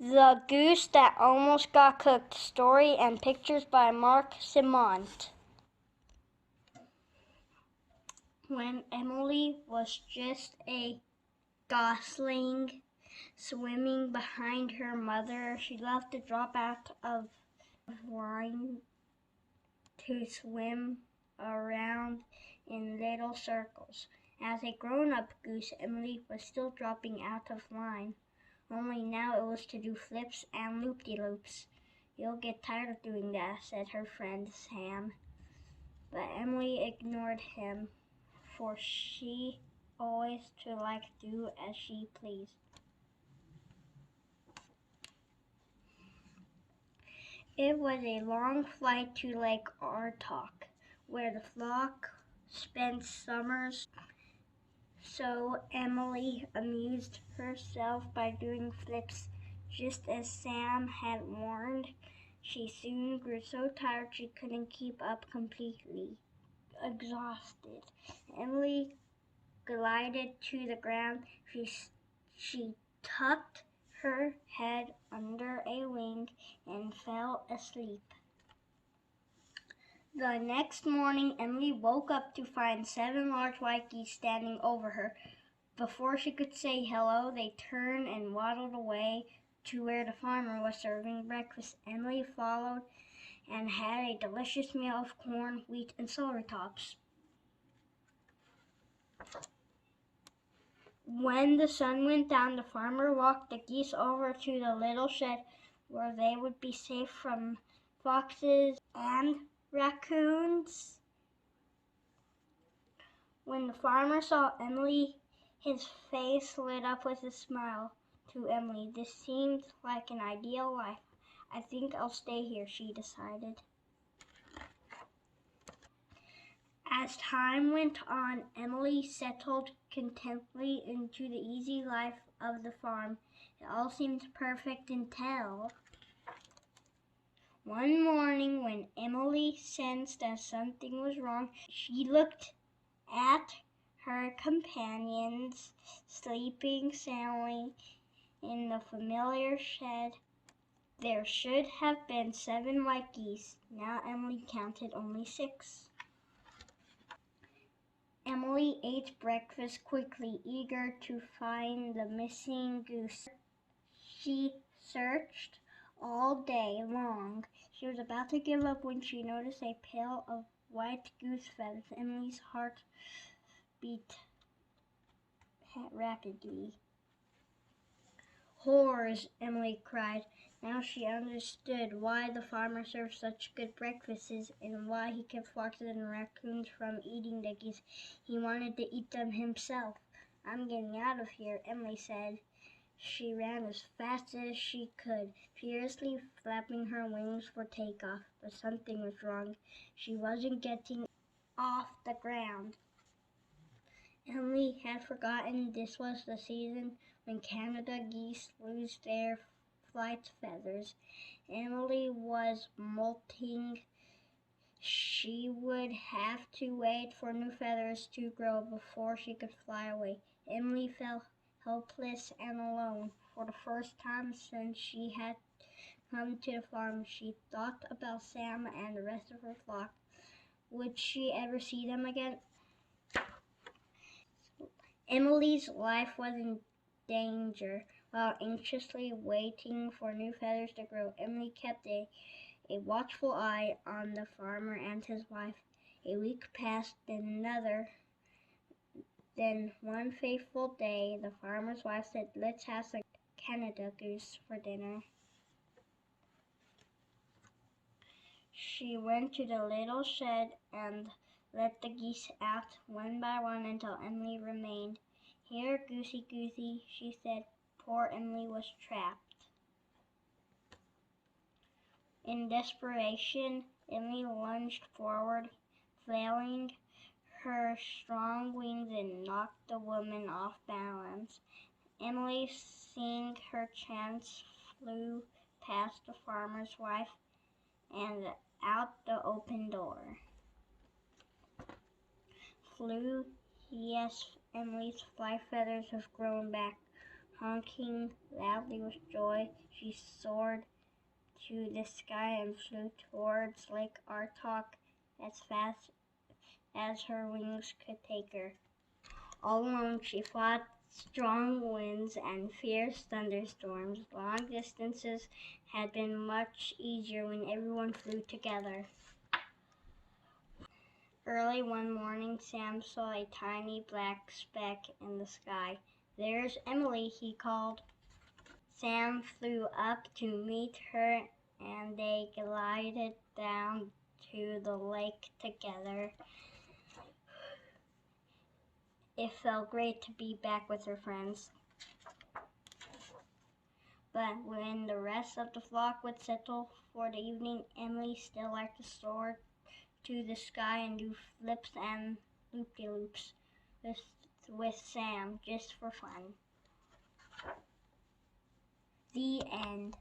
The Goose That Almost Got Cooked, story and pictures by Mark Simont. When Emily was just a gosling swimming behind her mother, she loved to drop out of line to swim around in little circles. As a grown-up goose, Emily was still dropping out of line. Only now it was to do flips and loop-de-loops. "You'll get tired of doing that," said her friend Sam. But Emily ignored him, for she always to like do as she pleased. It was a long flight to Lake Artok, where the flock spent summers. So Emily amused herself by doing flips, just as Sam had warned. She soon grew so tired she couldn't keep up, completely exhausted. Emily glided to the ground. She tucked her head under a wing and fell asleep. The next morning, Emily woke up to find 7 large white geese standing over her. Before she could say hello, they turned and waddled away to where the farmer was serving breakfast. Emily followed and had a delicious meal of corn, wheat, and celery tops. When the sun went down, the farmer walked the geese over to the little shed where they would be safe from foxes and raccoons. When the farmer saw Emily, his face lit up with a smile. To Emily, this seemed like an ideal life. "I think I'll stay here," she decided. As time went on, Emily settled contentedly into the easy life of the farm. It all seemed perfect until one morning, when Emily sensed that something was wrong. She looked at her companions sleeping soundly in the familiar shed. There should have been 7 white geese. Now Emily counted only 6. Emily ate breakfast quickly, eager to find the missing goose. She searched all day long. She was about to give up when she noticed a pail of white goose feathers. Emily's heart beat rapidly. "Horrors!" Emily cried. Now she understood why the farmer served such good breakfasts and why he kept foxes and raccoons from eating the geese. He wanted to eat them himself. "I'm getting out of here," Emily said. She ran as fast as she could, furiously flapping her wings for takeoff. But something was wrong. She wasn't getting off the ground. Emily had forgotten this was the season when Canada geese lose their flight feathers. Emily was molting. She would have to wait for new feathers to grow before she could fly away. Emily felt helpless and alone. For the first time since she had come to the farm, she thought about Sam and the rest of her flock. Would she ever see them again? Emily's life was in danger. While anxiously waiting for new feathers to grow, Emily kept a watchful eye on the farmer and his wife. A week passed, then another. Then one fateful day, the farmer's wife said, "Let's have some Canada goose for dinner." She went to the little shed and let the geese out one by one until Emily remained. "Here, Goosey, Goosey," she said. Poor Emily was trapped. In desperation, Emily lunged forward, flailing her strong wings, and knocked the woman off balance. Emily, seeing her chance, flew past the farmer's wife and out the open door. Flew, yes, Emily's flight feathers have grown back. Honking loudly with joy, she soared to the sky and flew towards Lake Artok as fast as her wings could take her. All alone she fought strong winds and fierce thunderstorms. Long distances had been much easier when everyone flew together. Early one morning, Sam saw a tiny black speck in the sky. "There's Emily," he called. Sam flew up to meet her, and they glided down to the lake together. It felt great to be back with her friends. But when the rest of the flock would settle for the evening, Emily still liked to soar to the sky and do flips and loop-de-loops with Sam just for fun. The end.